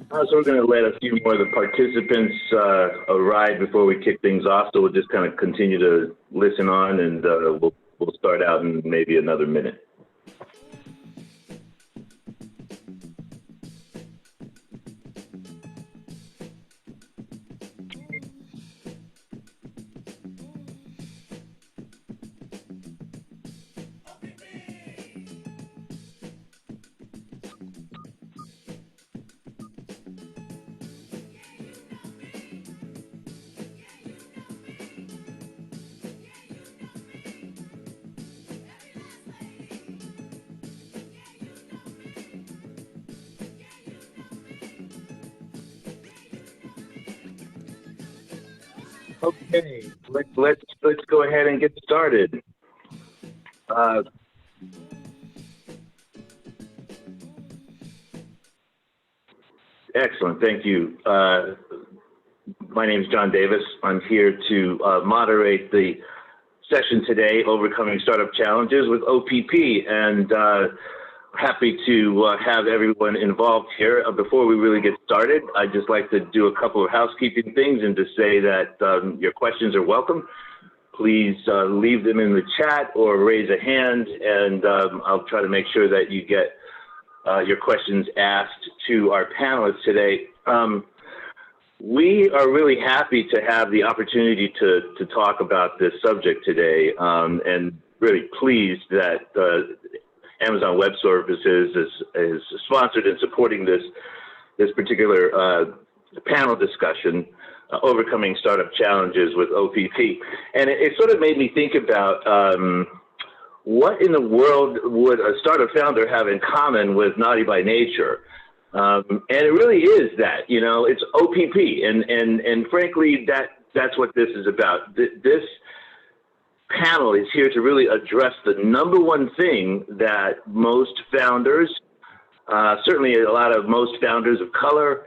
So we're going to let a few more of the participants arrive before we kick things off. So we'll just kind of continue to listen on, and we'll start out in maybe another minute. Okay, let's go ahead and get started. Excellent, thank you. My name is John Davis. I'm here to moderate the session today, Overcoming Startup Challenges with OPP, and happy to have everyone involved here. Before we really get started, I'd just like to do a couple of housekeeping things and to say that your questions are welcome. Please leave them in the chat or raise a hand, and I'll try to make sure that you get your questions asked to our panelists today. We are really happy to have the opportunity to talk about this subject today, and really pleased that Amazon Web Services is sponsored and supporting this particular panel discussion, Overcoming Startup Challenges with OPP. And it sort of made me think about what in the world would a startup founder have in common with Naughty by Nature? And it really is that, you know, it's OPP. And frankly, that's what this is about. This panel is here to really address the number one thing that most founders, certainly most founders of color,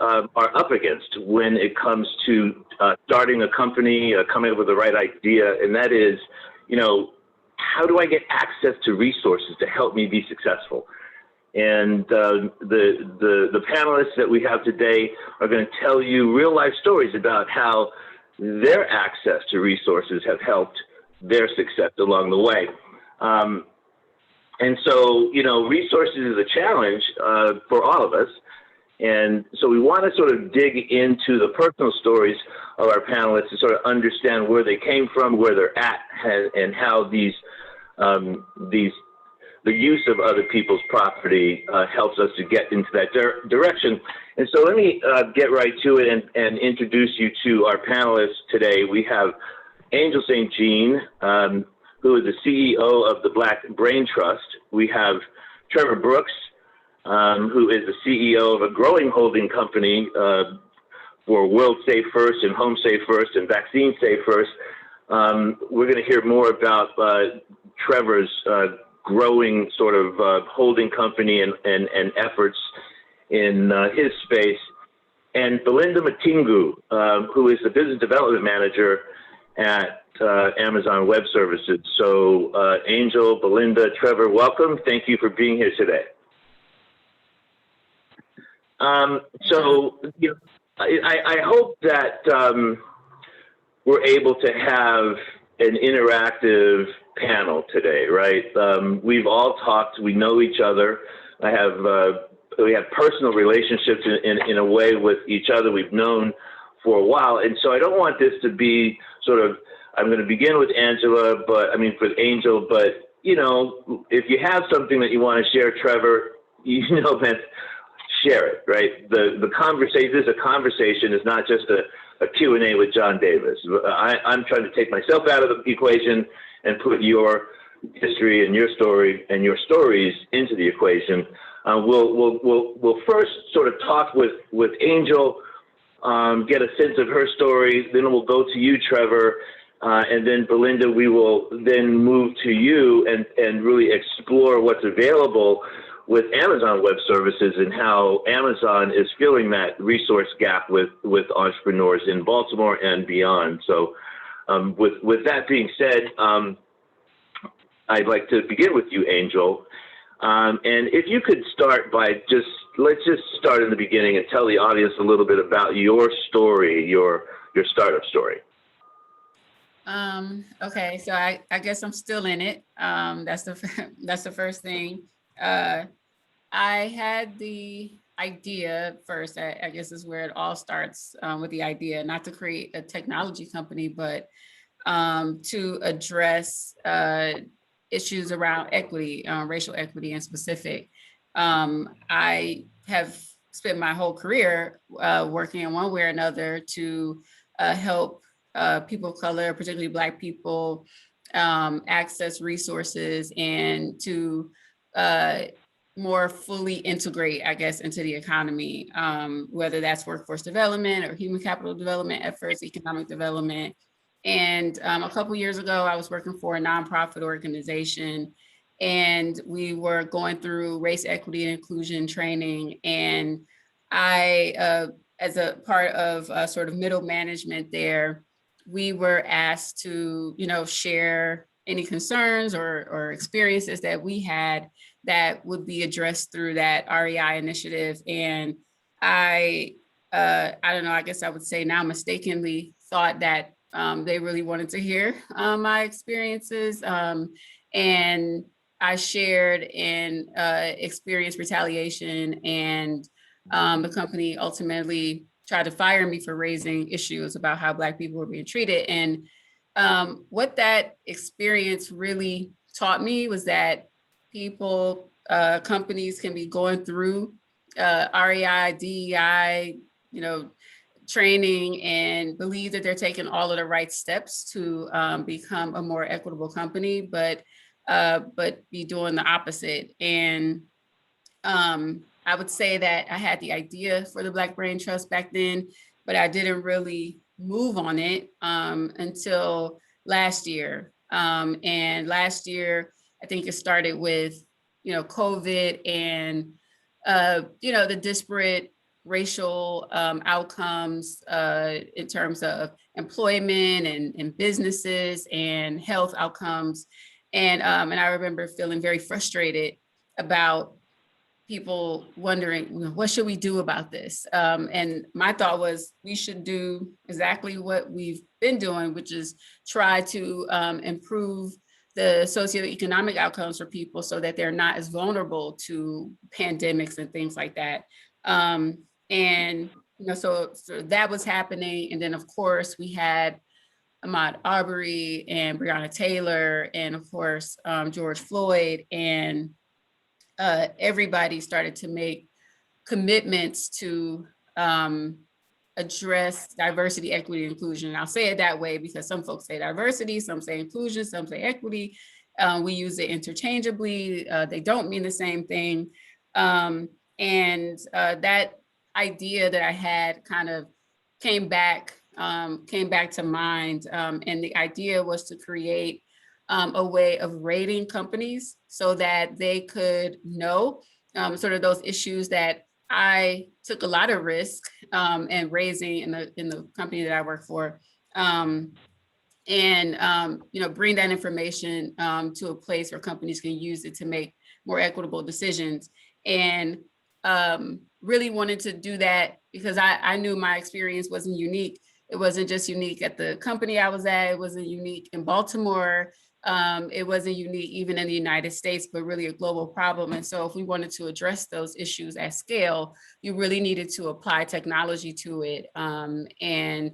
are up against when it comes to starting a company, coming up with the right idea, and that is, you know, how do I get access to resources to help me be successful? And the panelists that we have today are going to tell you real life stories about how their access to resources have helped their success along the way. And so, you know, resources is a challenge for all of us. And so we want to sort of dig into the personal stories of our panelists to sort of understand where they came from, where they're at, and how the use of other people's property helps us to get into that direction. And so let me get right to it and introduce you to our panelists today. We have Angel St. Jean, who is the CEO of the Black Brain Trust. We have Trevor Brooks, who is the CEO of a growing holding company for World Safe First and Home Safe First and Vaccine Safe First. We're going to hear more about Trevor's growing sort of holding company and efforts in his space. And Belinda Matingu, who is the business development manager at Amazon Web Services. So Angel, Belinda, Trevor, welcome. Thank you for being here today. So you know, I hope that we're able to have an interactive panel today, right? We've all talked, we know each other. We have personal relationships in a way with each other we've known for a while. And so I don't want this to be sort of, I'm going to begin with Angel, but, you know, if you have something that you want to share, Trevor, you know, man, share it, right? The conversation, this is a conversation, it's not just a Q&A with John Davis. I'm trying to take myself out of the equation and put your history and your story and your stories into the equation. We'll first sort of talk with Angel, get a sense of her story, then we'll go to you, Trevor, and then Belinda, we will then move to you and really explore what's available with Amazon Web Services and how Amazon is filling that resource gap with entrepreneurs in Baltimore and beyond. So with that being said, I'd like to begin with you, Angel. And if you could start by let's just start in the beginning and tell the audience a little bit about your story, your startup story. Okay, so I guess I'm still in it. That's the first thing. I had the idea first. I guess is where it all starts, with the idea, not to create a technology company, but to address issues around equity, racial equity in specific. I have spent my whole career working in one way or another to help people of color, particularly Black people, access resources and to more fully integrate, I guess, into the economy, whether that's workforce development or human capital development efforts, economic development. And a couple years ago, I was working for a nonprofit organization, and we were going through race equity and inclusion training. And I, as a part of sort of middle management there, we were asked to, share any concerns or experiences that we had that would be addressed through that REI initiative. And I don't know, I guess I would say now mistakenly thought that they really wanted to hear my experiences. And I shared and experienced retaliation, and the company ultimately tried to fire me for raising issues about how Black people were being treated. And what that experience really taught me was that people, companies can be going through REI, DEI, training, and believe that they're taking all of the right steps to become a more equitable company, but be doing the opposite. And I would say that I had the idea for the Black Brain Trust back then, but I didn't really move on it until last year. And last year, I think it started with, COVID and, the disparate racial outcomes in terms of employment and businesses and health outcomes. And I remember feeling very frustrated about people wondering, what should we do about this? And my thought was we should do exactly what we've been doing, which is try to improve the socioeconomic outcomes for people so that they're not as vulnerable to pandemics and things like that. And so that was happening. And then of course we had Ahmaud Arbery and Breonna Taylor, and of course George Floyd, and everybody started to make commitments to address diversity, equity, and inclusion. And I'll say it that way because some folks say diversity, some say inclusion, some say equity. We use it interchangeably. They don't mean the same thing. And that idea that I had kind of came back to mind. And the idea was to create a way of rating companies so that they could know sort of those issues that I took a lot of risk and raising in the company that I work for, and bring that information to a place where companies can use it to make more equitable decisions. And really wanted to do that because I knew my experience wasn't unique. It wasn't just unique at the company I was at. It wasn't unique in Baltimore. It wasn't unique even in the United States, but really a global problem. And so if we wanted to address those issues at scale, you really needed to apply technology to it and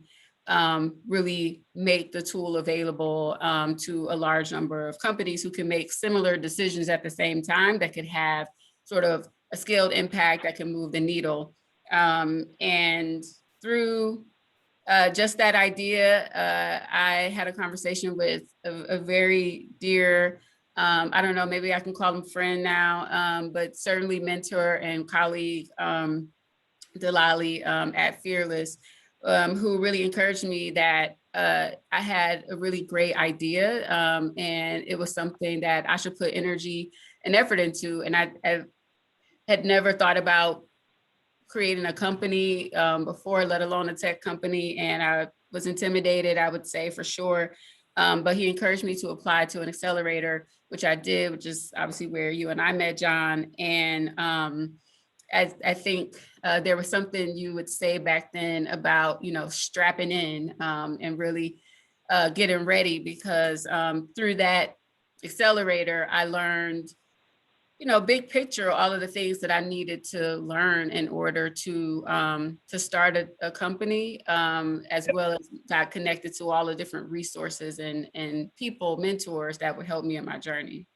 really make the tool available to a large number of companies who can make similar decisions at the same time that could have sort of a scaled impact that can move the needle. And through just that idea, I had a conversation with a very dear, I don't know, maybe I can call him friend now, but certainly mentor and colleague, Delali at Fearless, who really encouraged me that I had a really great idea, and it was something that I should put energy and effort into. And I had never thought about creating a company before, let alone a tech company. And I was intimidated, I would say, for sure. But he encouraged me to apply to an accelerator which I did, which is obviously where you and I met, John. And I think there was something you would say back then about, strapping in and really getting ready, because through that accelerator, I learned, big picture, all of the things that I needed to learn in order to start a company, as well as got connected to all the different resources and people, mentors that would help me in my journey.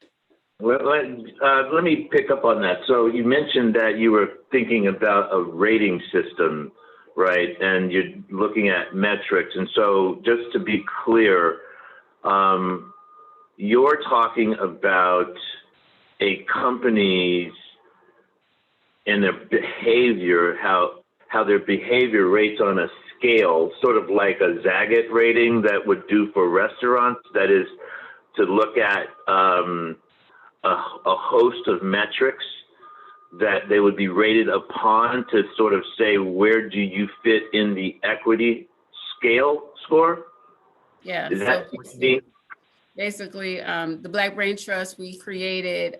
Well, let me pick up on that. So you mentioned that you were thinking about a rating system, right? And you're looking at metrics. And so just to be clear, you're talking about a company's and their behavior, how their behavior rates on a scale, sort of like a Zagat rating that would do for restaurants. That is to look at a host of metrics that they would be rated upon to sort of say, where do you fit in the equity scale score? Yeah. Is that basically, the Black Brain Trust, we created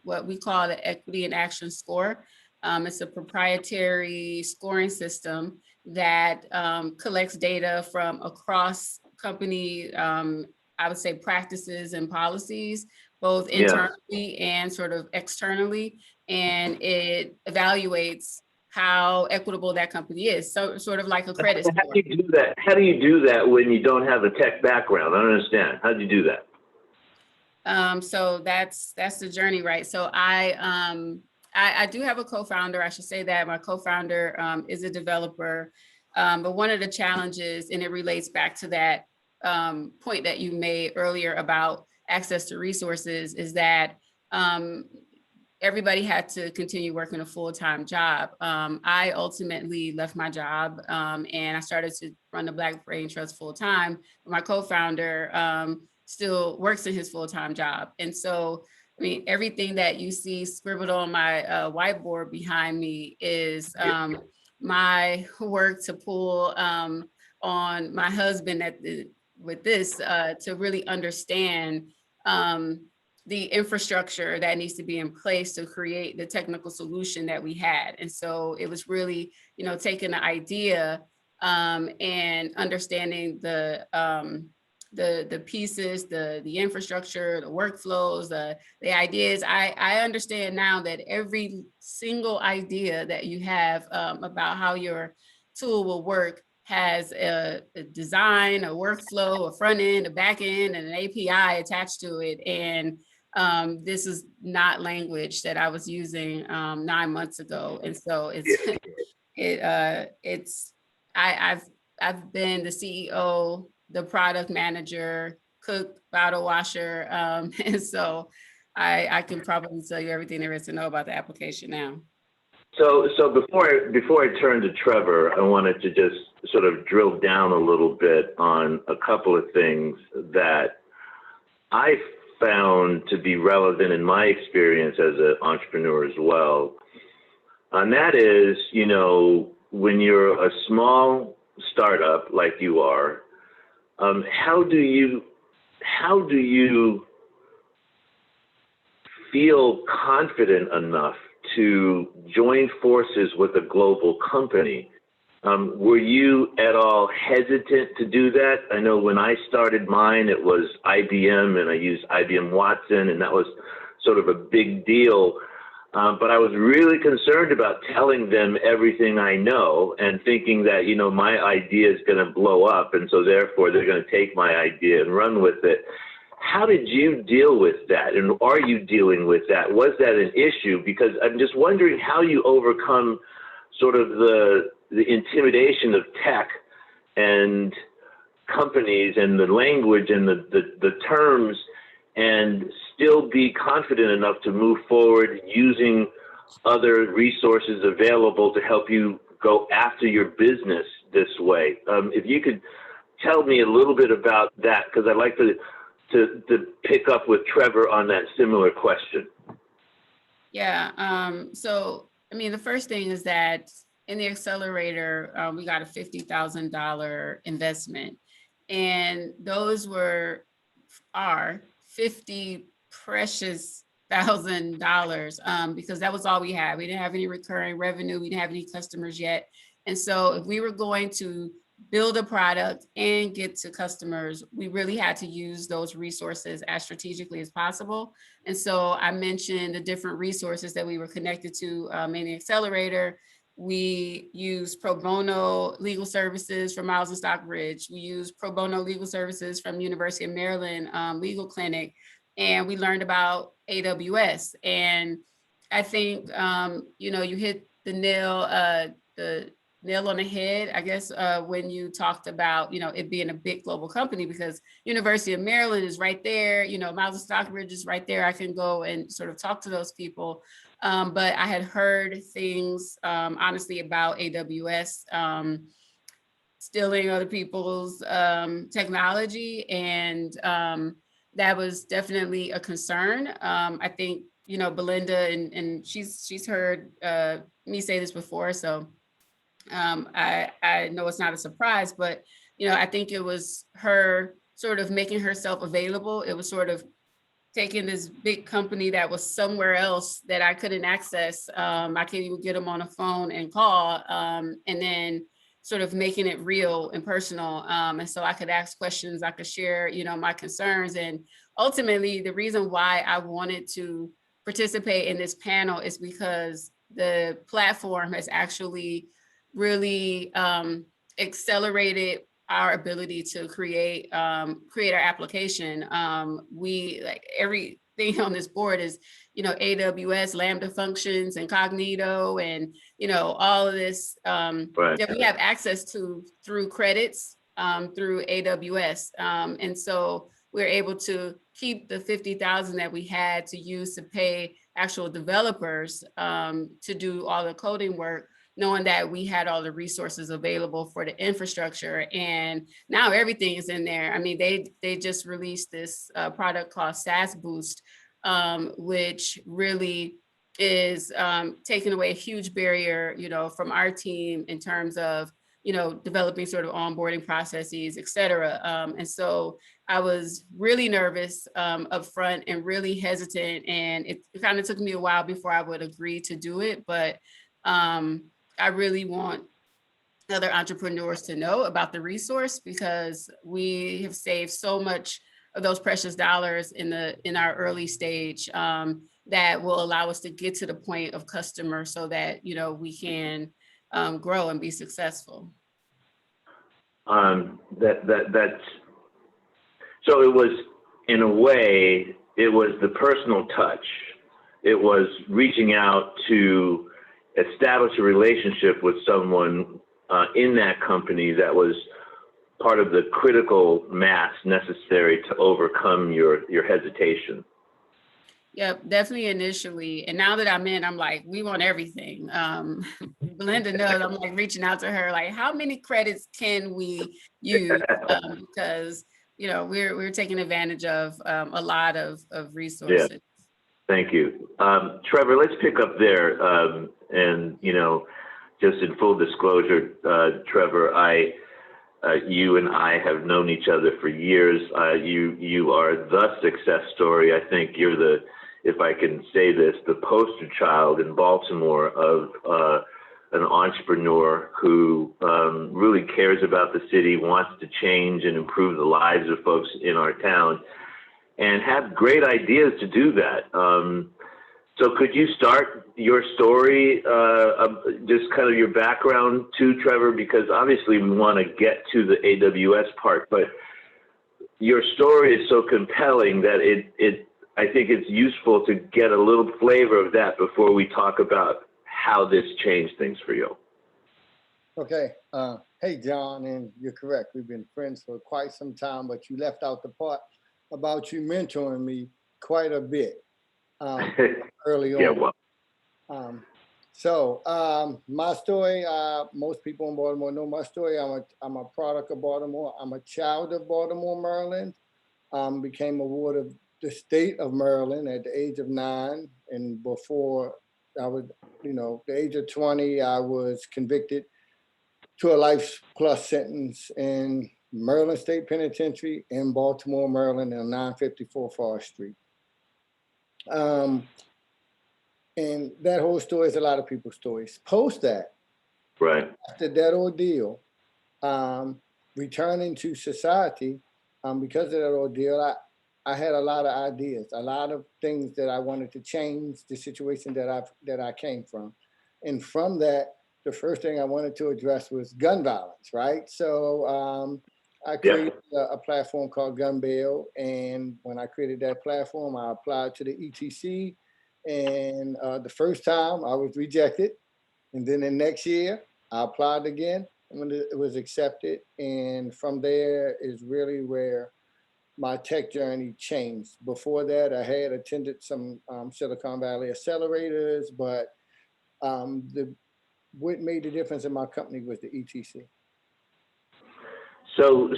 what we call the Equity in Action Score. It's a proprietary scoring system that collects data from across company, I would say, practices and policies, both internally and sort of externally, and it evaluates how equitable that company is. So sort of like a credit score. How do you do that? How do you do that when you don't have a tech background? I don't understand. How do you do that? So that's the journey, right? So I do have a co-founder. I should say that my co-founder is a developer. But one of the challenges, and it relates back to that point that you made earlier about access to resources, is that everybody had to continue working a full-time job. I ultimately left my job and I started to run the Black Brain Trust full-time. My co-founder still works in his full-time job. And so, I mean, everything that you see scribbled on my whiteboard behind me is my work to pull on my husband with this to really understand the infrastructure that needs to be in place to create the technical solution that we had. And so it was really, taking the idea and understanding the pieces, the infrastructure, the workflows, the ideas. I understand now that every single idea that you have about how your tool will work has a design, a workflow, a front end, a back end, and an API attached to it. And this is not language that I was using 9 months ago. And so I've been the CEO, the product manager, cook, bottle washer. And so I can probably tell you everything there is to know about the application now. So before I turn to Trevor, I wanted to just sort of drill down a little bit on a couple of things that I found to be relevant in my experience as an entrepreneur as well. And that is, when you're a small startup like you are, how do you feel confident enough to join forces with a global company? Were you at all hesitant to do that? I know when I started mine, it was IBM, and I used IBM Watson, and that was sort of a big deal. But I was really concerned about telling them everything I know and thinking that, my idea is going to blow up, and so therefore they're going to take my idea and run with it. How did you deal with that? And are you dealing with that? Was that an issue? Because I'm just wondering how you overcome sort of the intimidation of tech and companies and the language and the terms, and still be confident enough to move forward using other resources available to help you go after your business this way. If you could tell me a little bit about that, because I'd like to pick up with Trevor on that similar question. Yeah. So, I mean, the first thing is that in the accelerator, we got a $50,000 investment, and those are 50 precious $1,000 because that was all we had. We didn't have any recurring revenue. We didn't have any customers yet. And so if we were going to build a product and get to customers, we really had to use those resources as strategically as possible. And so I mentioned the different resources that we were connected to in the accelerator. We use pro bono legal services from Miles and Stockbridge. We use pro bono legal services from University of Maryland Legal Clinic. And we learned about AWS. And I think, you hit the nail on the head, I guess, when you talked about, it being a big global company, because University of Maryland is right there, Miles and Stockbridge is right there. I can go and sort of talk to those people. But I had heard things, honestly, about AWS stealing other people's technology. And that was definitely a concern. I think, Belinda, and she's heard me say this before, so I know it's not a surprise, but, I think it was her sort of making herself available. It was sort of taking this big company that was somewhere else that I couldn't access. I can't even get them on a phone and call, and then sort of making it real and personal. And so I could ask questions, I could share, my concerns. And ultimately, the reason why I wanted to participate in this panel is because the platform has actually really accelerated our ability to create our application. We, like, everything on this board is, AWS, Lambda functions, Incognito, and, all of this that we have access to through credits through AWS. And so we're able to keep the 50,000 that we had to use to pay actual developers to do all the coding work, knowing that we had all the resources available for the infrastructure. And now everything is in there. I mean, they just released this product called SaaS Boost, which really is taking away a huge barrier, from our team in terms of, developing sort of onboarding processes, et cetera. And so I was really nervous up front and really hesitant. And it kind of took me a while before I would agree to do it. But I really want other entrepreneurs to know about the resource, because we have saved so much of those precious dollars in our early stage that will allow us to get to the point of customer, so that we can grow and be successful. That's so. It was, in a way, it was the personal touch. It was reaching out to establish a relationship with someone in that company that was part of the critical mass necessary to overcome your hesitation. Yep, definitely initially. And now that I'm in, I'm like, we want everything. Belinda knows, I'm like reaching out to her, like, how many credits can we use? Because, we're taking advantage of a lot of resources. Yeah. Thank you. Trevor, let's pick up there. And, just in full disclosure, Trevor, you and I have known each other for years. You are the success story. I think you're if I can say this, the poster child in Baltimore of an entrepreneur who really cares about the city, wants to change and improve the lives of folks in our town, and have great ideas to do that. So could you start your story, just kind of your background too, Trevor, because obviously we want to get to the AWS part, but your story is so compelling that I think it's useful to get a little flavor of that before we talk about how this changed things for you. Okay. Hey, John, and you're correct. We've been friends for quite some time, but you left out the part about you mentoring me quite a bit early on. Yeah, well. So my story, most people in Baltimore know my story. I'm a product of Baltimore. I'm a child of Baltimore, Maryland. Became a ward of the state of Maryland at the age of 9. And before I was, the age of 20, I was convicted to a life plus sentence in Maryland State Penitentiary in Baltimore, Maryland, on 954 Forest Street. And that whole story is a lot of people's stories. Post that, Right. after that ordeal, returning to society, because of that ordeal, I had a lot of ideas, a lot of things that I wanted to change the situation that I came from. And from that, the first thing I wanted to address was gun violence, right? So I created a platform called Gun Bail. And when I created that platform, I applied to the ETC. And the first time I was rejected. And then the next year I applied again when it was accepted. And from there is really where my tech journey changed. Before that, I had attended some Silicon Valley accelerators, but what made the difference in my company was the ETC. So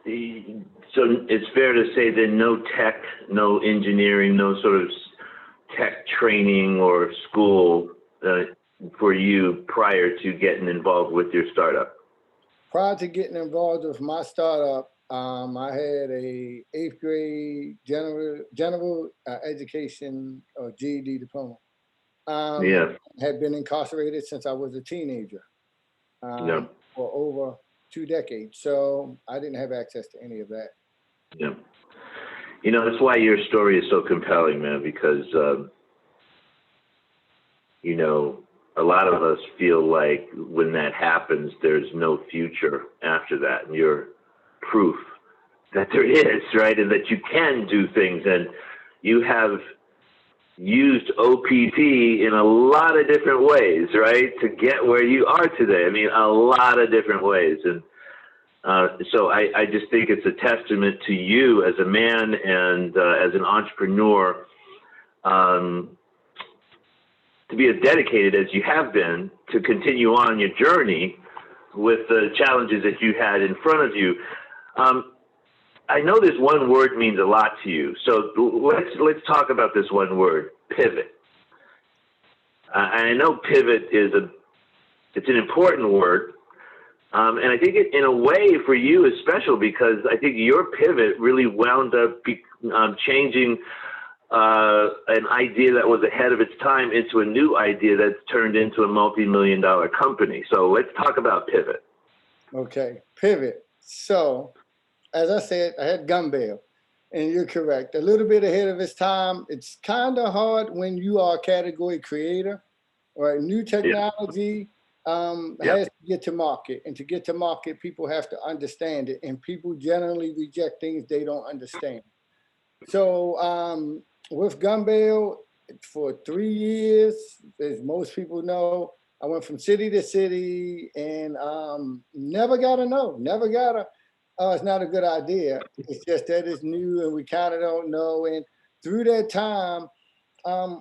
it's fair to say that no tech, no engineering, no sort of tech training or school for you prior to getting involved with your startup? Prior to getting involved with my startup, I had a 8th grade general education or GED diploma. Had been incarcerated since I was a teenager for over 2 decades. So I didn't have access to any of that. Yeah. You know, that's why your story is so compelling, man, because, you know, a lot of us feel like when that happens, there's no future after that. And you're proof that there is, right? And that you can do things. And you have used OPP in a lot of different ways, right? To get where you are today. I mean, a lot of different ways. And so I just think it's a testament to you as a man and as an entrepreneur, to be as dedicated as you have been to continue on your journey with the challenges that you had in front of you. I know this one word means a lot to you, so let's talk about this one word, pivot. I know pivot it's an important word, and I think in a way for you is special because I think your pivot really wound up changing an idea that was ahead of its time into a new idea that's turned into a multi-million-dollar company. So let's talk about pivot. Okay, pivot. So, as I said, I had Gun Bail, and you're correct. A little bit ahead of its time. It's kind of hard when you are a category creator, right? New technology has to get to market, and to get to market, people have to understand it, and people generally reject things they don't understand. So, with Gun Bail, for 3 years, as most people know, I went from city to city and never got a no, never got a, oh, it's not a good idea. It's just that it's new and we kind of don't know. And through that time,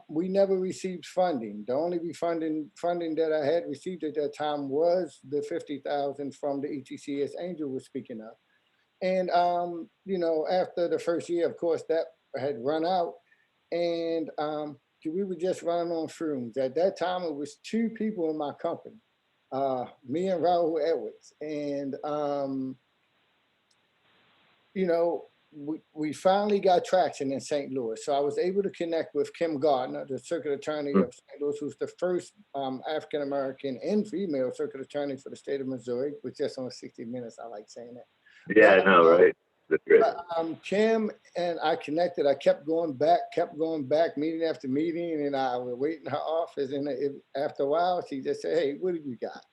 we never received funding. The only funding that I had received at that time was the $50,000 from the ETC, as Angel was speaking of. And, you know, after the first year, of course, that had run out. And we were just running on shrooms. At that time, it was 2 people in my company, me and Raul Edwards. And, you know, we finally got traction in St. Louis. So I was able to connect with Kim Gardner, the circuit attorney of St. Louis, who's the first African-American and female circuit attorney for the state of Missouri, which just on 60 Minutes, I like saying that. Yeah, I know, right? That's great. Kim and I connected. I kept going back, meeting after meeting, and I would wait in her office. And after a while, she just said, "Hey, what have you got?"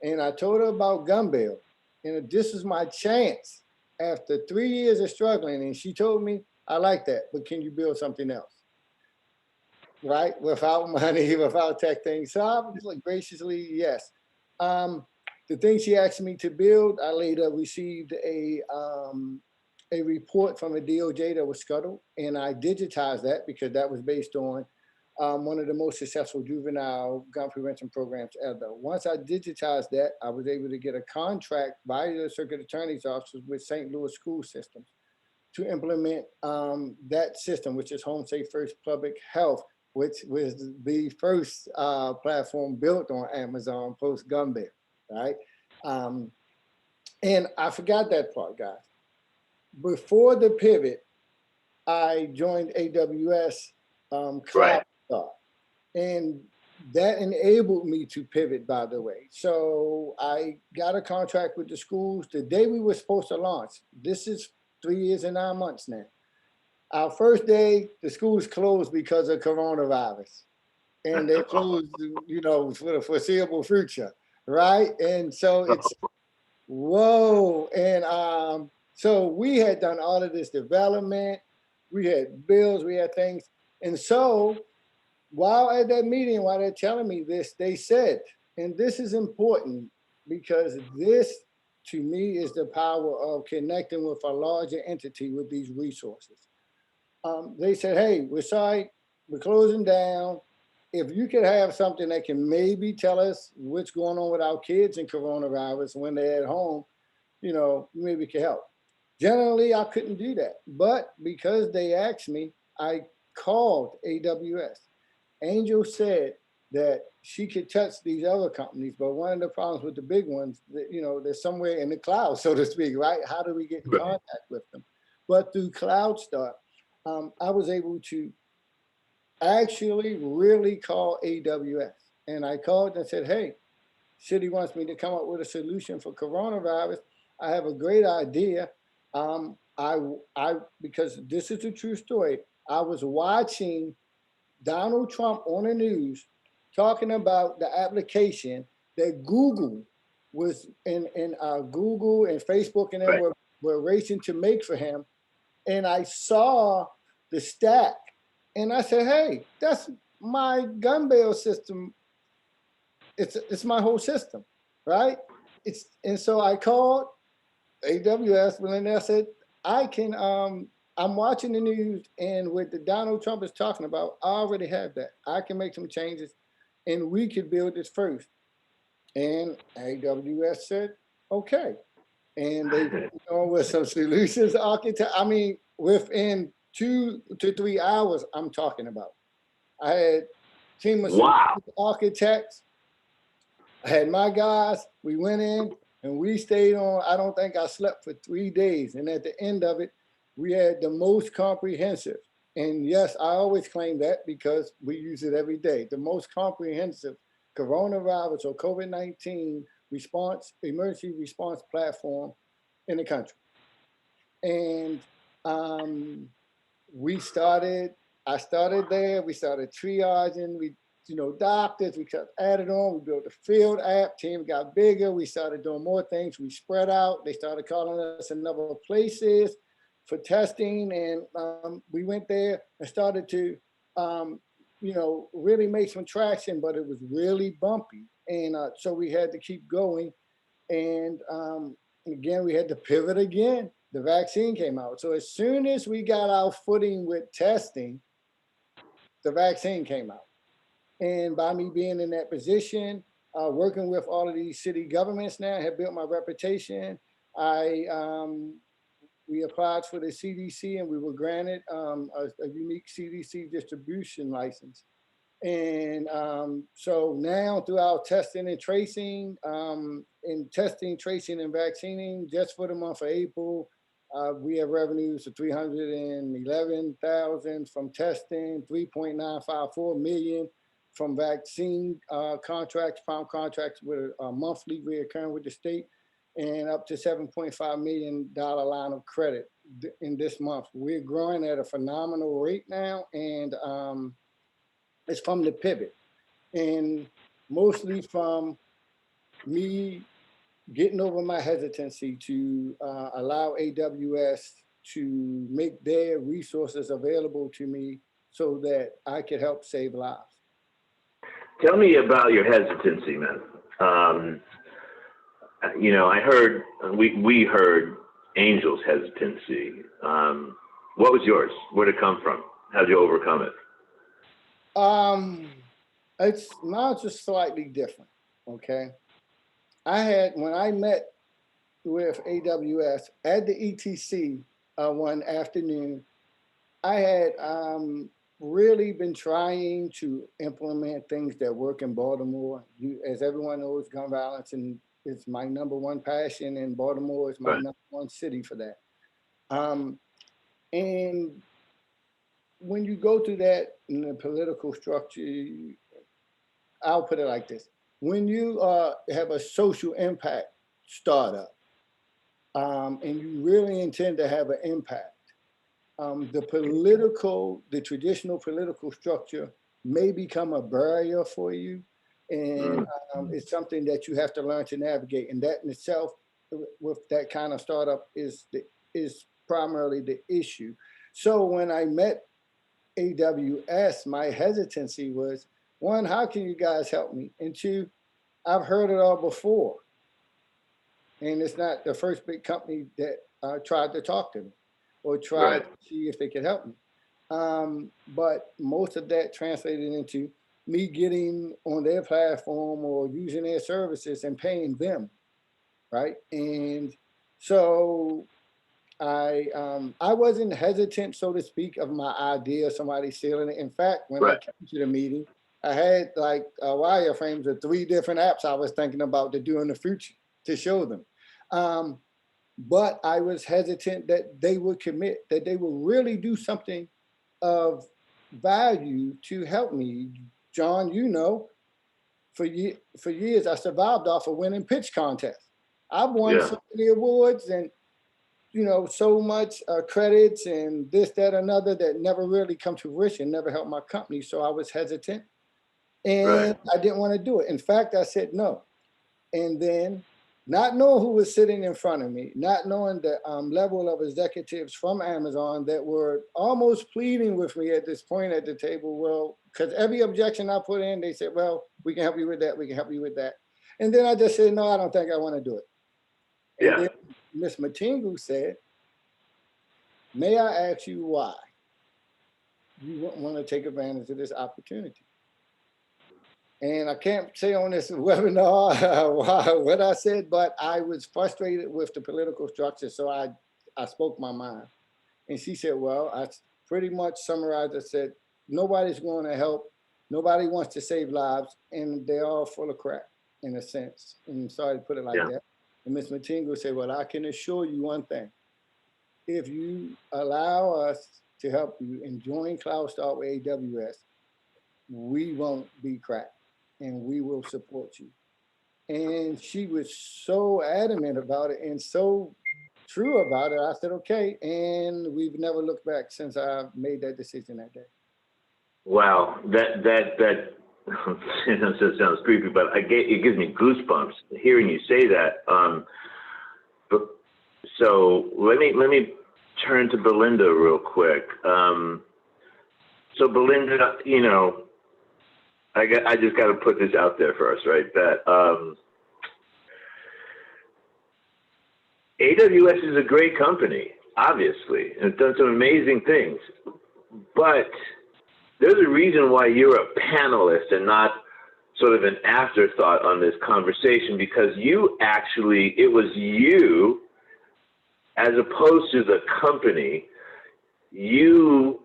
And I told her about Gun Bail, and this is my chance after 3 years of struggling. And she told me, "I like that, but can you build something else?" Right, without money, without tech things. So I was like, graciously, yes. The thing she asked me to build, I later received a report from the DOJ that was scuttled, and I digitized that because that was based on one of the most successful juvenile gun prevention programs ever. Once I digitized that, I was able to get a contract by the circuit attorney's office with St. Louis school systems to implement that system, which is Home Safe First Public Health, which was the first platform built on Amazon post Gun Bail. Right. And I forgot that part, guys. Before the pivot, I joined AWS Cloud Right. Start. And that enabled me to pivot, by the way. So I got a contract with the schools the day we were supposed to launch. This is 3 years and 9 months now. Our first day, the schools closed because of coronavirus. And they closed, you know, for the foreseeable future, right? And so it's, whoa. And so we had done all of this development. We had bills, we had things. And so while at that meeting, while they're telling me this, they said, and this is important because this to me is the power of connecting with a larger entity with these resources. They said, hey, we're sorry, we're closing down. If you could have something that can maybe tell us what's going on with our kids in coronavirus when they're at home, you know, maybe it could help. Generally, I couldn't do that. But because they asked me, I called AWS. Angel said that she could touch these other companies, but one of the problems with the big ones, that, you know, they're somewhere in the cloud, so to speak, right? How do we get in contact with them? But through Cloud Start, I was able to actually really call AWS. And I called and said, hey, city wants me to come up with a solution for coronavirus. I have a great idea. Because this is a true story. I was watching Donald Trump on the news talking about the application that Google was in Google and Facebook and then were racing to make for him. And I saw the stack and I said, hey, that's my gun bail system. It's my whole system, right? And so I called AWS and I said, I'm watching the news and what the Donald Trump is talking about, I already have that. I can make some changes and we could build this first. And AWS said, okay. And they went on with some solutions architect. I mean, within 2 to 3 hours, I'm talking about. I had a team of architects. I had my guys. We went in and we stayed on. I don't think I slept for 3 days. And at the end of it, we had the most comprehensive. And yes, I always claim that because we use it every day. The most comprehensive coronavirus or COVID-19 emergency response platform in the country. And I started there. We started triaging. Doctors, we kept added on. We built a field app. Team got bigger. We started doing more things. We spread out. They started calling us in other places for testing. And we went there and started to, really make some traction, but it was really bumpy. And so we had to keep going. And again, we had to pivot again. The vaccine came out. So as soon as we got our footing with testing, the vaccine came out. And by me being in that position, working with all of these city governments now, I have built my reputation. We applied for the CDC and we were granted a unique CDC distribution license. And so now through our testing and tracing, tracing and vaccinating, just for the month of April, we have revenues of $311,000 from testing, 3.954 million from vaccine contracts, prime contracts with a monthly reoccurring with the state, and up to $7.5 million line of credit in this month. We're growing at a phenomenal rate now, and it's from the pivot, and mostly from me getting over my hesitancy to allow AWS to make their resources available to me so that I could help save lives. Tell me about your hesitancy, man. I heard, we heard Angel's hesitancy. What was yours? Where'd it come from? How did you overcome it? Mine's just slightly different, okay? When I met with AWS at the ETC one afternoon, I had really been trying to implement things that work in Baltimore. As everyone knows, gun violence is my number one passion, and Baltimore is my number one city for that. And when you go through that in the political structure, I'll put it like this. When you have a social impact startup, and you really intend to have an impact, the traditional political structure may become a barrier for you. And it's something that you have to learn to navigate. And that in itself, with that kind of startup, is primarily the issue. So when I met AWS, my hesitancy was, one, how can you guys help me? And two, I've heard it all before. And it's not the first big company that tried to talk to me or tried to see if they could help me. But most of that translated into me getting on their platform or using their services and paying them, right? And so I wasn't hesitant, so to speak, of my idea of somebody stealing it. In fact, when I came to the meeting, I had like wireframes of 3 different apps I was thinking about to do in the future to show them. But I was hesitant that they would commit, that they would really do something of value to help me. John, you know, for years I survived off of winning pitch contests. I've won so many awards and, you know, so much credits and this, that, another that never really come to fruition, never helped my company. So I was hesitant and I didn't want to do it. In fact, I said no. And then not knowing who was sitting in front of me, not knowing the level of executives from Amazon that were almost pleading with me at this point at the table, well, because every objection I put in, they said, well, we can help you with that, we can help you with that. And then I just said, no, I don't think I want to do it. And then Ms. Matingu said, may I ask you why you wouldn't want to take advantage of this opportunity? And I can't say on this webinar what I said, but I was frustrated with the political structure. So I spoke my mind. And she said, well, I pretty much summarized. I said, nobody's going to help. Nobody wants to save lives. And they're all full of crap in a sense. And I'm sorry to put it like that. And Ms. Matingu said, well, I can assure you one thing. If you allow us to help you and join Cloud Start with AWS, we won't be crap. And we will support you. And she was so adamant about it and so true about it. I said, okay. And we've never looked back since I made that decision that day. Wow, that sounds creepy, but it gives me goosebumps hearing you say that. But so let me turn to Belinda real quick. So Belinda, you know, I just got to put this out there first, right? That AWS is a great company, obviously, and it's done some amazing things. But there's a reason why you're a panelist and not sort of an afterthought on this conversation, because you actually, it was you, as opposed to the company, you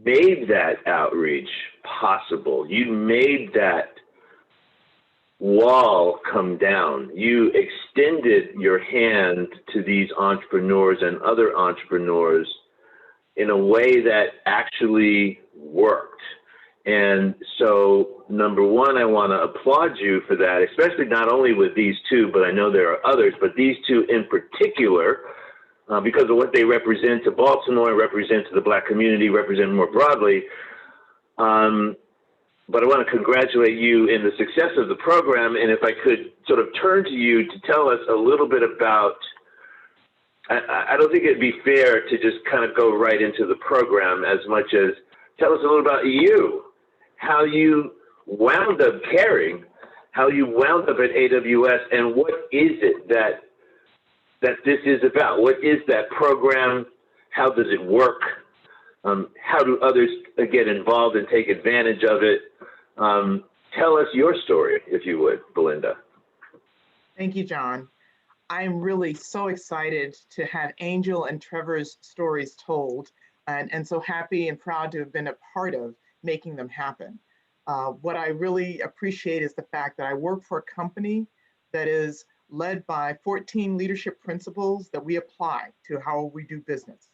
made that outreach possible. You made that wall come down. You extended your hand to these entrepreneurs and other entrepreneurs in a way that actually worked. And so, number one, I want to applaud you for that, especially not only with these two, but I know there are others, but these two in particular, because of what they represent to Baltimore, represent to the Black community, represent more broadly. But I want to congratulate you in the success of the program. And if I could sort of turn to you to tell us a little bit about, I don't think it'd be fair to just kind of go right into the program as much as tell us a little about you, how you wound up caring, how you wound up at AWS, and what is it that this is about? What is that program? How does it work? How do others get involved and take advantage of it? Tell us your story, if you would, Belinda. Thank you, John. I'm really so excited to have Angel and Trevor's stories told, and so happy and proud to have been a part of making them happen. What I really appreciate is the fact that I work for a company that is led by 14 leadership principles that we apply to how we do business.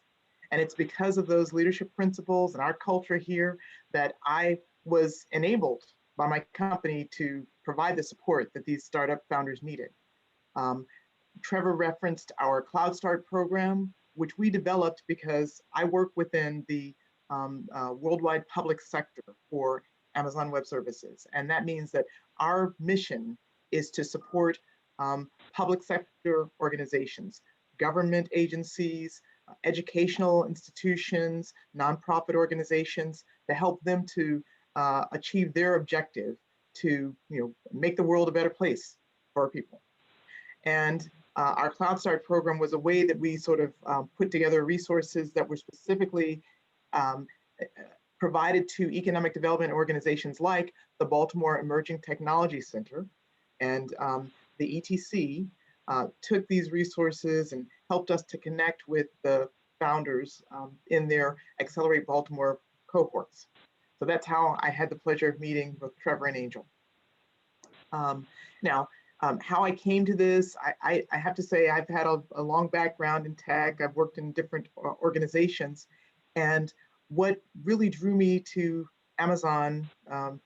And it's because of those leadership principles and our culture here that I was enabled by my company to provide the support that these startup founders needed. Trevor referenced our Cloud Start program, which we developed because I work within the worldwide public sector for Amazon Web Services. And that means that our mission is to support public sector organizations, government agencies, educational institutions, nonprofit organizations, to help them to achieve their objective to make the world a better place for our people. And our Cloud Start program was a way that we sort of put together resources that were specifically provided to economic development organizations like the Baltimore Emerging Technology Center. And the ETC took these resources and helped us to connect with the founders in their Accelerate Baltimore cohorts. So that's how I had the pleasure of meeting with Trevor and Angel. Now, how I came to this, I have to say I've had a long background in tech. I've worked in different organizations. And what really drew me to Amazon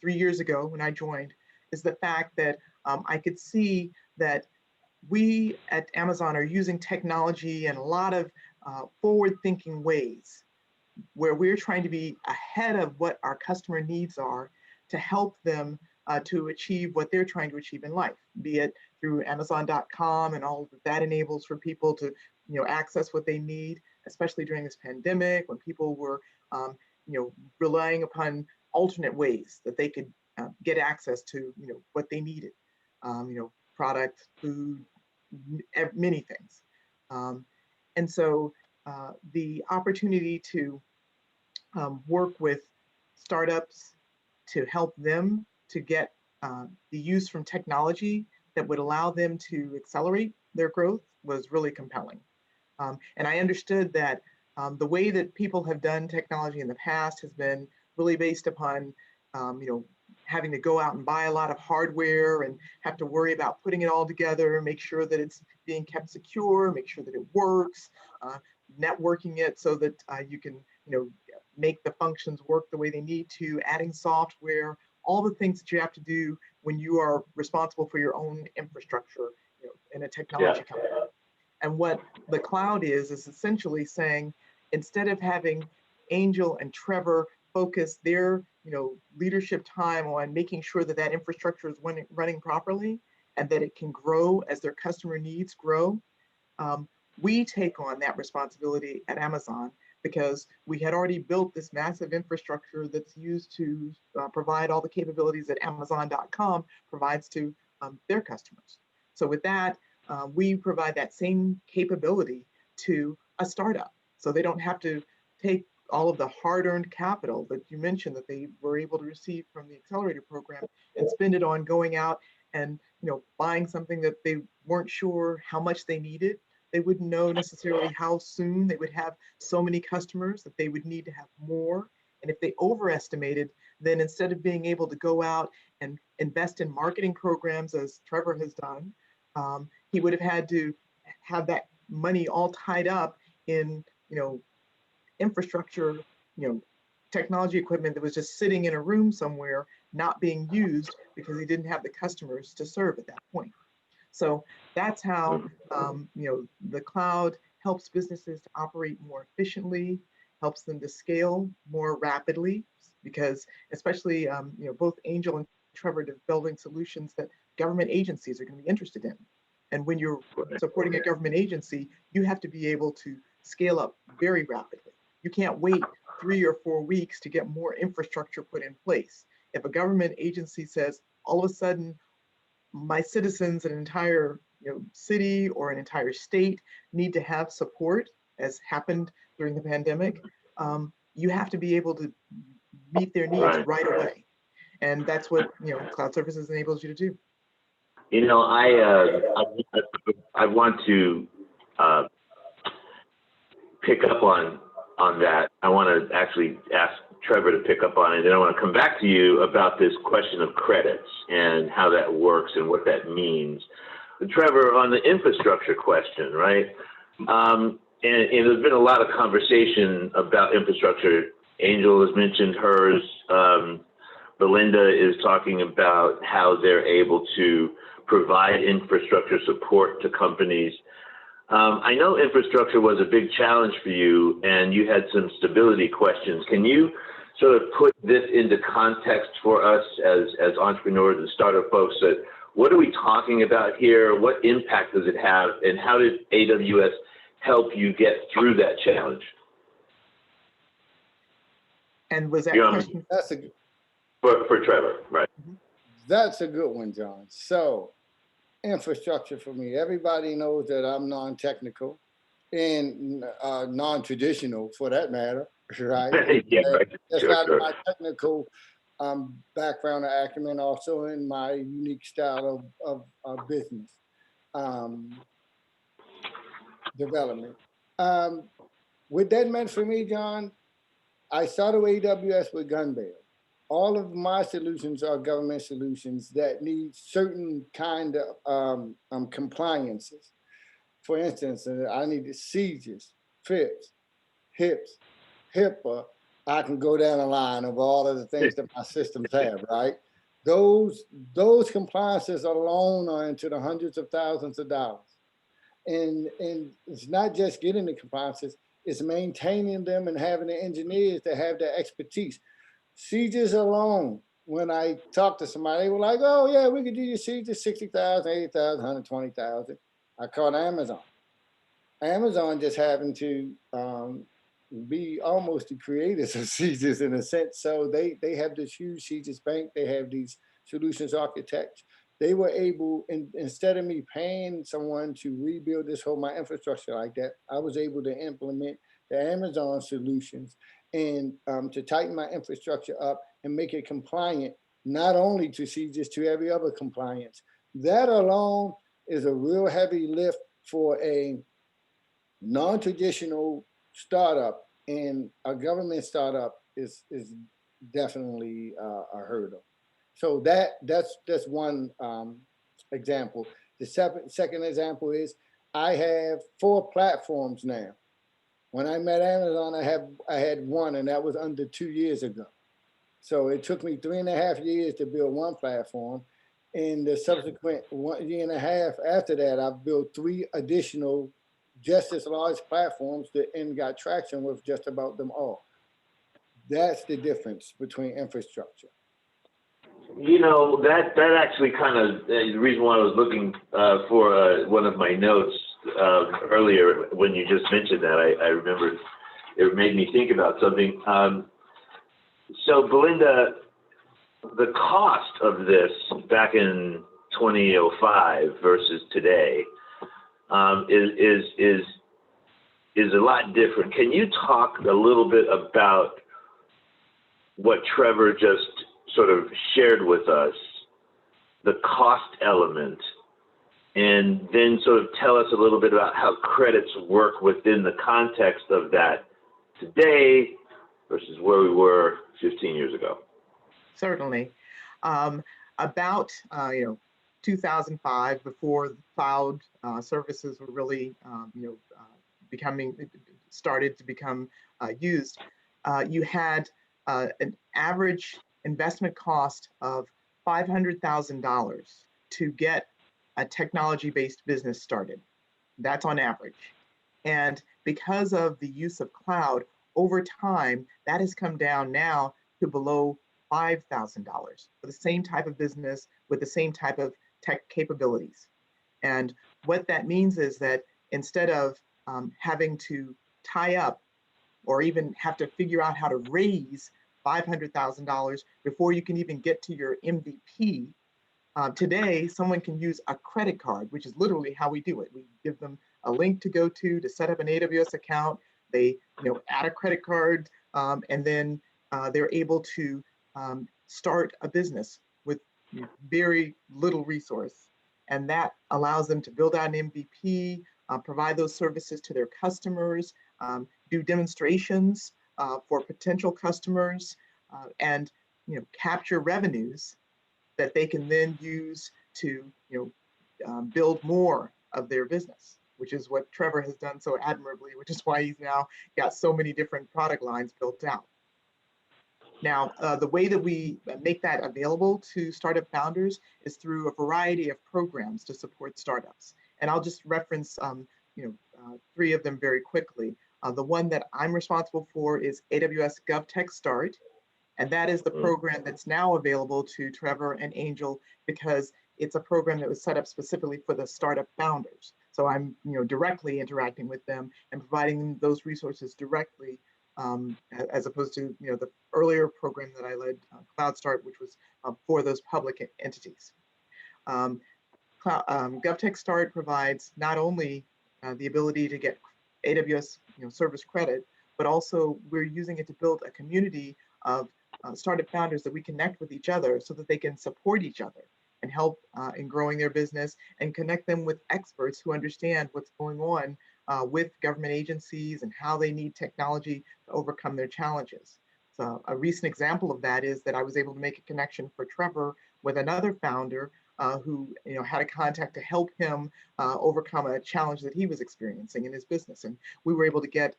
3 years ago when I joined is the fact that I could see that we at Amazon are using technology in a lot of forward-thinking ways, where we're trying to be ahead of what our customer needs are to help them to achieve what they're trying to achieve in life, be it through Amazon.com and all that enables for people to access what they need, especially during this pandemic when people were relying upon alternate ways that they could get access to what they needed, product, food, many things. And so the opportunity to work with startups to help them to get the use from technology that would allow them to accelerate their growth was really compelling. And I understood that the way that people have done technology in the past has been really based upon having to go out and buy a lot of hardware and have to worry about putting it all together, make sure that it's being kept secure, make sure that it works, networking it so that you can make the functions work the way they need to, adding software, all the things that you have to do when you are responsible for your own infrastructure in a technology company. And what the cloud is essentially saying, instead of having Angel and Trevor focus their leadership time on making sure that that infrastructure is running properly and that it can grow as their customer needs grow, we take on that responsibility at Amazon because we had already built this massive infrastructure that's used to provide all the capabilities that Amazon.com provides to their customers. So with that, we provide that same capability to a startup. So they don't have to take all of the hard-earned capital that you mentioned that they were able to receive from the accelerator program and spend it on going out and buying something that they weren't sure how much they needed. They wouldn't know necessarily how soon they would have so many customers that they would need to have more. And if they overestimated, then instead of being able to go out and invest in marketing programs as Trevor has done, he would have had to have that money all tied up in infrastructure, technology equipment that was just sitting in a room somewhere, not being used because he didn't have the customers to serve at that point. So that's how the cloud helps businesses to operate more efficiently, helps them to scale more rapidly, because especially both Angel and Trevor are building solutions that government agencies are going to be interested in. And when you're supporting a government agency, you have to be able to scale up very rapidly. You can't wait 3 or 4 weeks to get more infrastructure put in place. If a government agency says, all of a sudden, my citizens, an entire city or an entire state need to have support, as happened during the pandemic, you have to be able to meet their needs right away. And that's what cloud services enables you to do. I want to pick up on that. I want to actually ask Trevor to pick up on it, and then I want to come back to you about this question of credits and how that works and what that means. Trevor, on the infrastructure question, right? and there's been a lot of conversation about infrastructure. Angel has mentioned hers. Belinda is talking about how they're able to provide infrastructure support to companies. I know infrastructure was a big challenge for you, and you had some stability questions. Can you sort of put this into context for us as entrepreneurs and startup folks? That what are we talking about here? What impact does it have? And how did AWS help you get through that challenge? And was that question? For Trevor, right? That's a good one, John. So infrastructure for me, everybody knows that I'm non-technical and non-traditional for that matter, right? Yeah, right. That's Sure, not sure. my technical background or acumen, also in my unique style of business development. What that meant for me, John, I started with AWS with Gunbale. All of my solutions are government solutions that need certain kind of compliances. For instance, I needed sieges, FIPS, HIPS, HIPAA. I can go down the line of all of the things that my systems have, right? Those compliances alone are into the hundreds of thousands of dollars. And it's not just getting the compliances, it's maintaining them and having the engineers that have the expertise. Sieges alone, when I talked to somebody, they were like, oh yeah, we could do your sieges, 60,000, 80,000, 120,000. I called Amazon. Amazon just happened to be almost the creators of sieges in a sense. So they have this huge sieges bank. They have these solutions architects. They were able, instead of me paying someone to rebuild my infrastructure like that, I was able to implement the Amazon solutions and to tighten my infrastructure up and make it compliant, not only to sieges, to every other compliance. That alone is a real heavy lift for a non-traditional startup, and a government startup is definitely a hurdle. So that's one example. The second example is I have 4 platforms now. When I met Amazon, I had one, and that was under 2 years ago. So it took me 3.5 years to build one platform. In the subsequent 1.5 years after that, I've built 3 additional just as large platforms and got traction with just about them all. That's the difference between infrastructure. You know, that actually kind of, the reason why I was looking for one of my notes earlier when you just mentioned that, I remember it made me think about something. So Belinda, the cost of this back in 2005 versus today is a lot different. Can you talk a little bit about what Trevor just sort of shared with us, the cost element, and then sort of tell us a little bit about how credits work within the context of that today versus where we were 15 years ago? Certainly. About 2005, before the cloud services were really started to become used, you had an average investment cost of $500,000 to get a technology-based business started. That's on average. And because of the use of cloud, over time, that has come down now to below $5,000 for the same type of business with the same type of tech capabilities. And what that means is that instead of having to tie up or even have to figure out how to raise $500,000 before you can even get to your MVP, today someone can use a credit card, which is literally how we do it. We give them a link to go to set up an AWS account. They add a credit card, and then they're able to start a business with very little resource. And that allows them to build out an MVP, provide those services to their customers, do demonstrations for potential customers, and capture revenues that they can then use to build more of their business. which is what Trevor has done so admirably, which is why he's now got so many different product lines built out. Now, the way that we make that available to startup founders is through a variety of programs to support startups. And I'll just reference three of them very quickly. The one that I'm responsible for is Aws Gov Tech Start. And that is the program that's now available to Trevor and Angel because it's a program that was set up specifically for the startup founders. So I'm directly interacting with them and providing them those resources directly, as opposed to the earlier program that I led, Cloud Start, which was for those public entities. GovTech Start provides not only the ability to get AWS service credit, but also we're using it to build a community of startup founders that we connect with each other so that they can support each other and help in growing their business and connect them with experts who understand what's going on with government agencies and how they need technology to overcome their challenges. So a recent example of that is that I was able to make a connection for Trevor with another founder who had a contact to help him overcome a challenge that he was experiencing in his business. And we were able to get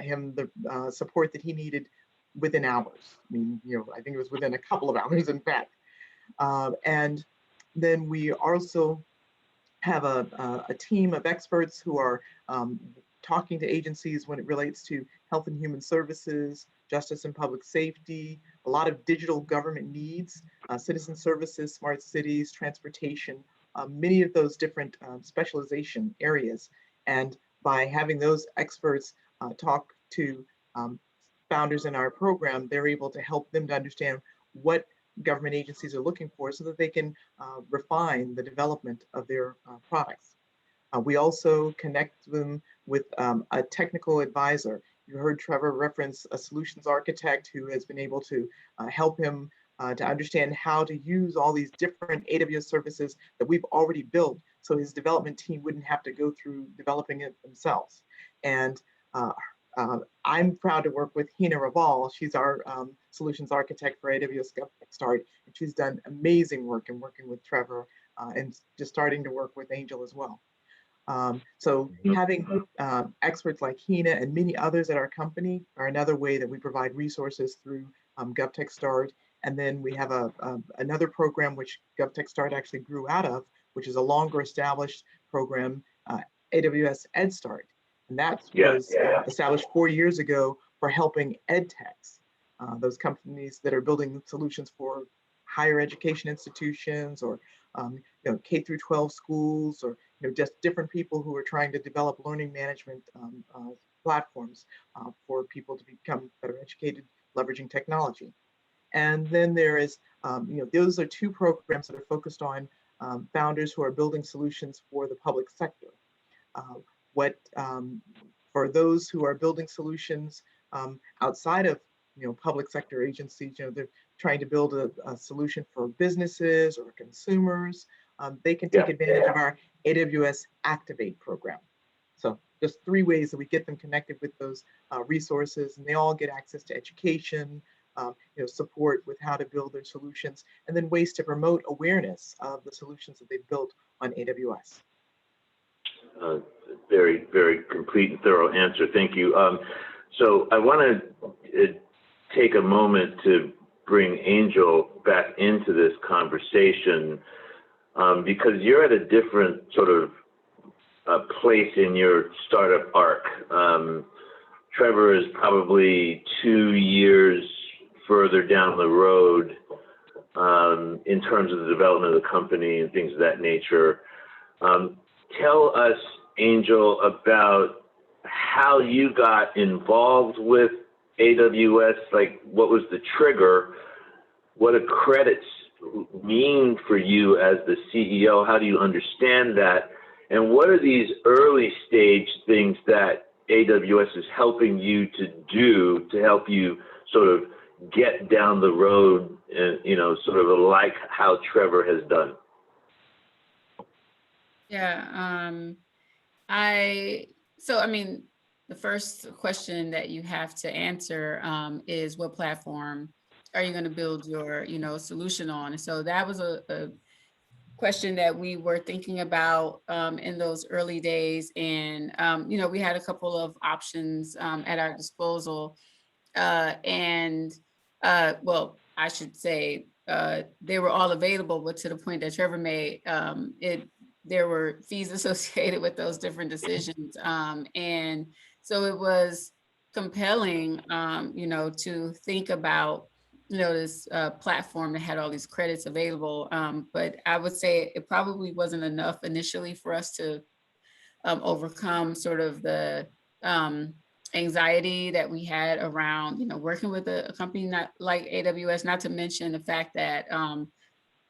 him the support that he needed within hours. I mean, I think it was within a couple of hours, in fact. And then we also have a team of experts who are talking to agencies when it relates to health and human services, justice and public safety, a lot of digital government needs, citizen services, smart cities, transportation, many of those different specialization areas. And by having those experts talk to founders in our program, they're able to help them to understand what government agencies are looking for so that they can refine the development of their products. We also connect them with a technical advisor. You heard Trevor reference a solutions architect who has been able to help him to understand how to use all these different AWS services that we've already built so his development team wouldn't have to go through developing it themselves. And I'm proud to work with Hina Raval. She's our solutions architect for AWS Gov Tech Start, and she's done amazing work in working with Trevor and just starting to work with Angel as well. So having experts like Hina and many others at our company are another way that we provide resources through GovTech Start. And then we have another program which GovTech Start actually grew out of, which is a longer established program, AWS Head Start. And that was established 4 years ago for helping ed techs, those companies that are building solutions for higher education institutions or K through 12 schools, or just different people who are trying to develop learning management platforms for people to become better educated, leveraging technology. And then there is, those are two programs that are focused on founders who are building solutions for the public sector. For those who are building solutions outside of public sector agencies, they're trying to build a solution for businesses or consumers, they can take advantage of our AWS Activate program. So just three ways that we get them connected with those resources, and they all get access to education, support with how to build their solutions, and then ways to promote awareness of the solutions that they've built on AWS. Very, very complete and thorough answer. Thank you. So I want to take a moment to bring Angel back into this conversation because you're at a different sort of place in your startup arc. Trevor is probably 2 years further down the road in terms of the development of the company and things of that nature. Tell us, Angel, about how you got involved with AWS, like what was the trigger, what do credits mean for you as the CEO, how do you understand that, and what are these early stage things that AWS is helping you to do to help you sort of get down the road, sort of like how Trevor has done? Yeah, the first question that you have to answer is what platform are you going to build your, solution on? And so that was a question that we were thinking about in those early days. And, you know, we had a couple of options at our disposal. Well, I should say they were all available, but to the point that Trevor made, there were fees associated with those different decisions. And so it was compelling, you know, to think about, you know, this platform that had all these credits available. But I would say it probably wasn't enough initially for us to overcome sort of the anxiety that we had around, you know, working with a company not like AWS, not to mention the fact that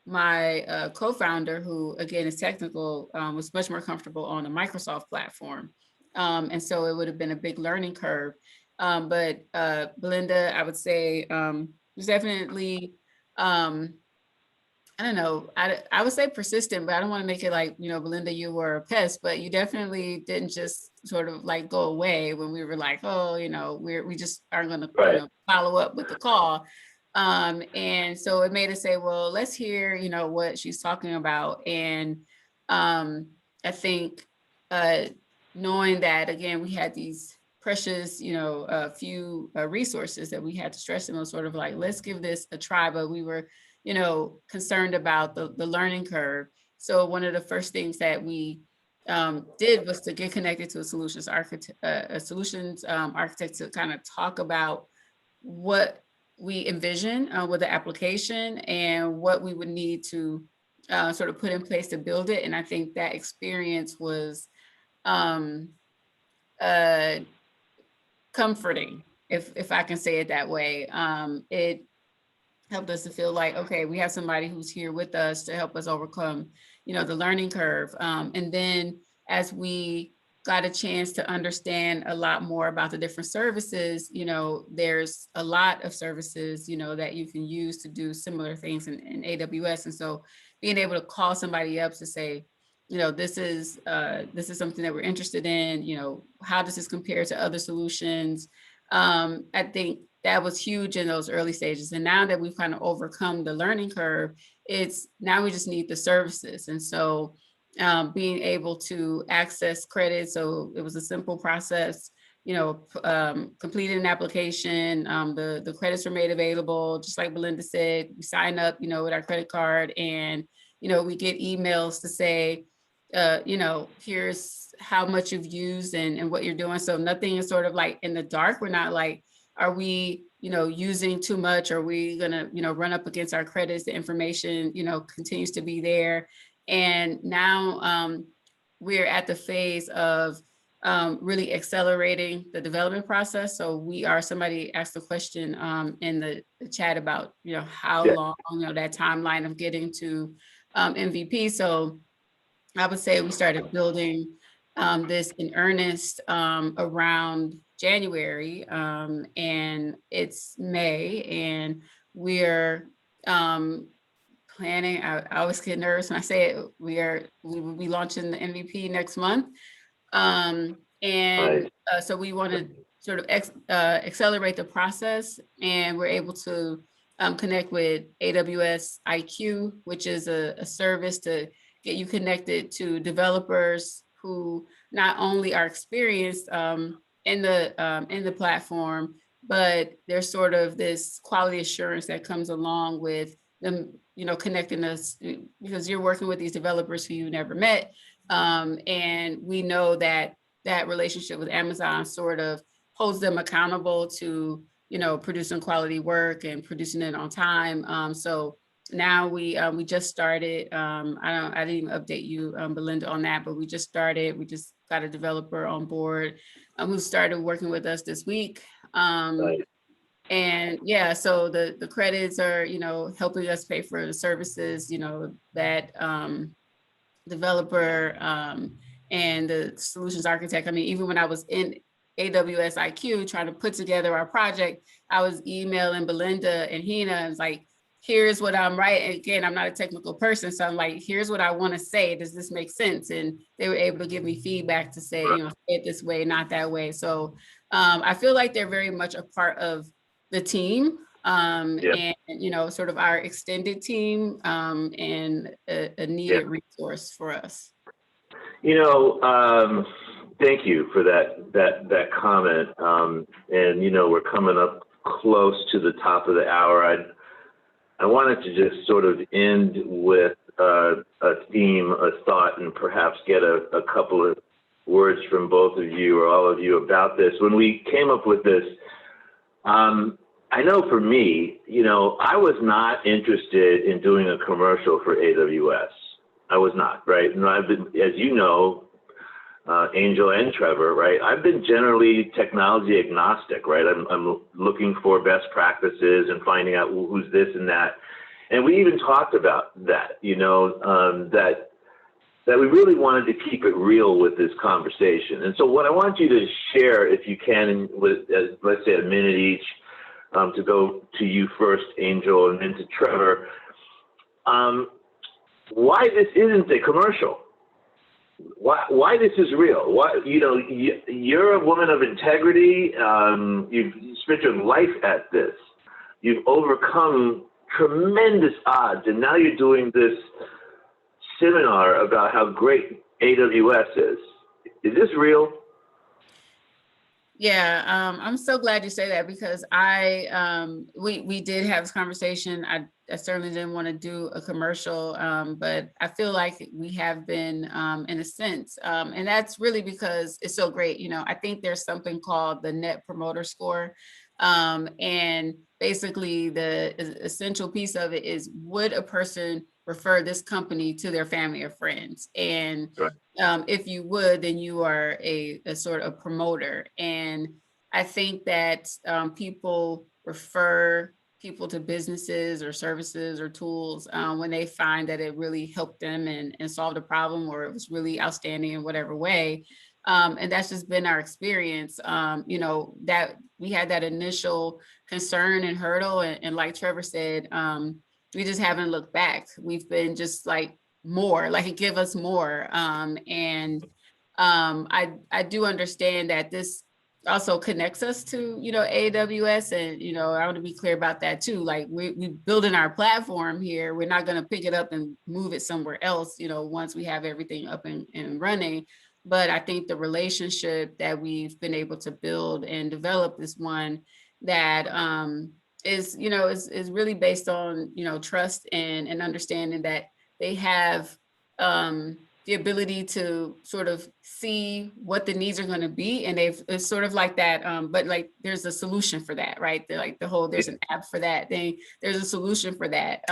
my co-founder, who again is technical, was much more comfortable on a Microsoft platform. And so it would have been a big learning curve. But Belinda, I would say, was definitely, I don't know, I would say persistent, but I don't want to make it like, you know, Belinda, you were a pest, but you definitely didn't just sort of like go away when we were like, oh, you know, we just aren't going to you know, follow up with the call. And so it made us say, well, let's hear, you know, what she's talking about. And I think knowing that, again, we had these precious, you know, few resources that we had to stress, and was sort of like, let's give this a try. But we were, you know, concerned about the learning curve. So one of the first things that we did was to get connected to a solutions architect, to kind of talk about what we envision with the application and what we would need to sort of put in place to build it. And I think that experience was comforting, if I can say it that way. It helped us to feel like, okay, we have somebody who's here with us to help us overcome, you know, the learning curve. And then as we got a chance to understand a lot more about the different services, you know, there's a lot of services, you know, that you can use to do similar things in AWS. And so being able to call somebody up to say, you know, this is something that we're interested in, you know, how does this compare to other solutions? I think that was huge in those early stages. And now that we've kind of overcome the learning curve, it's now we just need the services. And so being able to access credit. So it was a simple process, you know, completed an application, the credits were made available, just like Belinda said, we sign up, you know, with our credit card, and, you know, we get emails to say, you know, here's how much you've used and what you're doing. So nothing is sort of like in the dark. We're not like, are we, you know, using too much? Are we gonna, you know, run up against our credits? The information, you know, continues to be there. And now we're at the phase of really accelerating the development process. So somebody asked a question in the chat about, you know, how long, you know, that timeline of getting to MVP. So I would say we started building this in earnest around January, and it's May, and we're planning. I always get nervous when I say it. We will be launching the MVP next month, so we want to sort of accelerate the process, and we're able to connect with Aws Iq, which is a service to get you connected to developers who not only are experienced in the platform, but there's sort of this quality assurance that comes along with them, you know, connecting us, because you're working with these developers who you never met. And we know that that relationship with Amazon sort of holds them accountable to, you know, producing quality work and producing it on time. So now we just started. I didn't even update you, Belinda, on that, but we just started. We just got a developer on board who started working with us this week. And yeah, so the credits are, you know, helping us pay for the services, you know, that developer and the solutions architect. I mean, even when I was in Aws Iq trying to put together our project, I was emailing Belinda and Hina, and was like, here's what I'm writing. Again, I'm not a technical person, so I'm like, here's what I want to say. Does this make sense? And they were able to give me feedback to say, you know, say it this way, not that way. So I feel like they're very much a part of the team. Yeah. and, sort of our extended team, and a needed resource for us. Thank you for that comment. And we're coming up close to the top of the hour. I wanted to just sort of end with a theme, a thought, and perhaps get a couple of words from both of you or all of you about this. When we came up with this, I know for me, I was not interested in doing a commercial for AWS. I was not, right? And I've been, as you know, Angel and Trevor, right? I've been generally technology agnostic, right? I'm looking for best practices and finding out who's this and that. And we even talked about that, that we really wanted to keep it real with this conversation. And so what I want you to share, if you can, with let's say a minute each, to go to you first, Angel, and then to Trevor, why this isn't a commercial. Why this is real? Why, you're a woman of integrity. You've spent your life at this. You've overcome tremendous odds, and now you're doing this seminar about how great AWS is. Is this real? Yeah, I'm so glad you say that, because we did have this conversation. I certainly didn't want to do a commercial, but I feel like we have been, in a sense, and that's really because it's so great. I think there's something called the Net Promoter Score, and basically the essential piece of it is, would a person refer this company to their family or friends? And if you would, then you are a sort of promoter. And I think that people refer people to businesses or services or tools when they find that it really helped them and solved a problem, or it was really outstanding in whatever way. And that's just been our experience, that we had that initial concern and hurdle. And like Trevor said, we just haven't looked back. We've been just like more, like it give us more. And I do understand that this also connects us to, AWS. And, I want to be clear about that too. Like we building our platform here. We're not going to pick it up and move it somewhere else, once we have everything up and running. But I think the relationship that we've been able to build and develop is one that is really based on, trust and understanding that they have the ability to sort of see what the needs are going to be. And it's sort of like that, but like there's a solution for that, right? There's an app for that thing. There's a solution for that.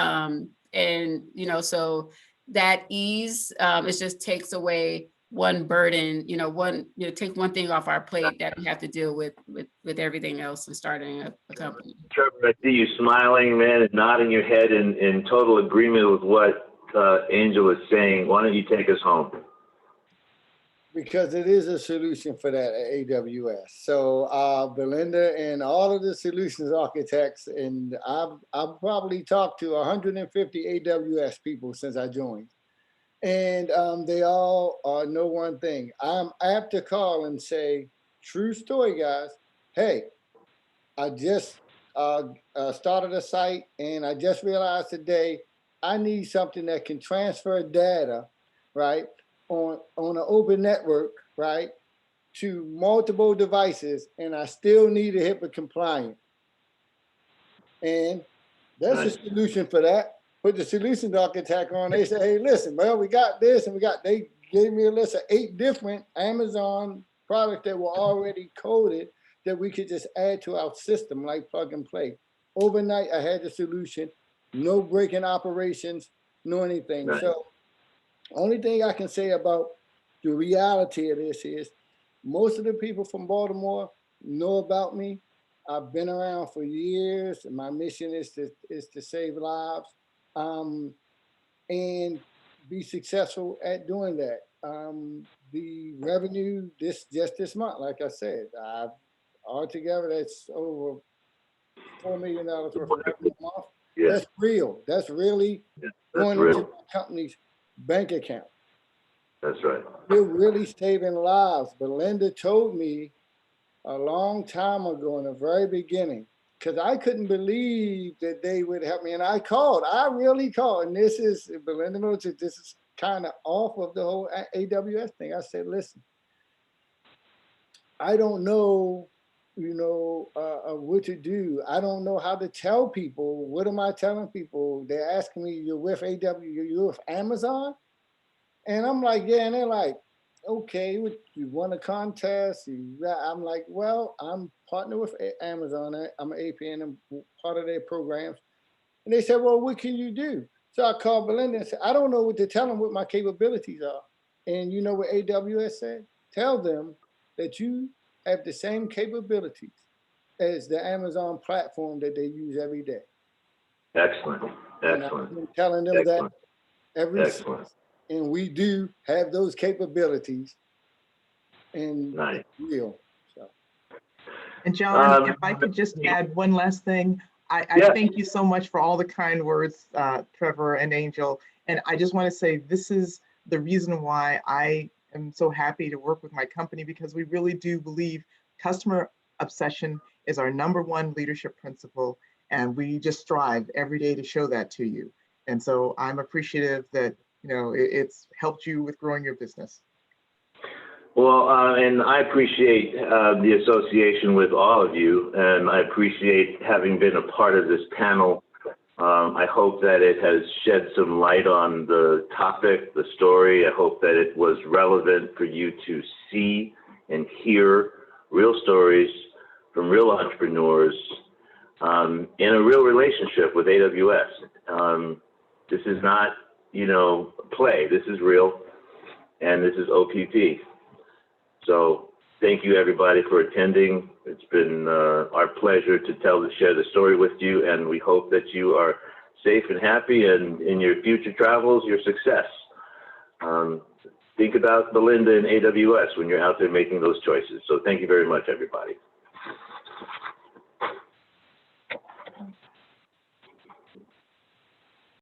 And, so that ease, it just takes away one burden, take one thing off our plate that we have to deal with everything else and starting a company. Trevor, I see you smiling, man, and nodding your head in total agreement with what Angel is saying. Why don't you take us home? Because it is a solution for that at AWS. So Belinda and all of the solutions architects, and I've probably talked to 150 AWS people since I joined. And they all know one thing. I'm apt to call and say, true story, guys. Hey, I just started a site, and I just realized today I need something that can transfer data, right, on an open network, right, to multiple devices, and I still need a HIPAA compliant. And there's a solution for that. Put the solutions architect on. They say, hey, listen, well, we got this, and they gave me a list of 8 different Amazon products that were already coded that we could just add to our system, like plug and play. Overnight, I had the solution, no breaking operations, no anything. Right. So only thing I can say about the reality of this is most of the people from Baltimore know about me. I've been around for years, and my mission is to save lives. And be successful at doing that. The revenue just this month, like I said, altogether that's over $4 million worth of revenue a month. Yeah. That's real. That's really going into my company's bank account. That's right. We're really saving lives. Belinda told me a long time ago in the very beginning, because I couldn't believe that they would help me. And I really called. And this is, Belinda knows that this is kind of off of the whole AWS thing. I said, listen, I don't know, what to do. I don't know how to tell people. What am I telling people? They're asking me, you're with you're with Amazon? And I'm like, yeah. And they're like, okay, you won a contest. I'm like, well, I'm partnered with Amazon. I'm an APN. I'm part of their programs. And they said, well, what can you do? So I called Belinda and said, I don't know what to tell them what my capabilities are. And you know what AWS said? Tell them that you have the same capabilities as the Amazon platform that they use every day. Excellent. And Excellent. I've been telling them Excellent. that every Excellent. since. And we do have those capabilities. And Nice. it's real. So. And John, if I could just add one last thing. I thank you so much for all the kind words, Trevor and Angel. And I just want to say this is the reason why I am so happy to work with my company, because we really do believe customer obsession is our #1 leadership principle. And we just strive every day to show that to you. And so I'm appreciative that it's helped you with growing your business. Well, and I appreciate the association with all of you, and I appreciate having been a part of this panel. I hope that it has shed some light on the topic, the story. I hope that it was relevant for you to see and hear real stories from real entrepreneurs in a real relationship with AWS. This is not, play. This is real, and this is OPP. So thank you, everybody, for attending. It's been our pleasure to share the story with you, and we hope that you are safe and happy, and in your future travels, your success. Think about Belinda and AWS when you're out there making those choices. So thank you very much, everybody.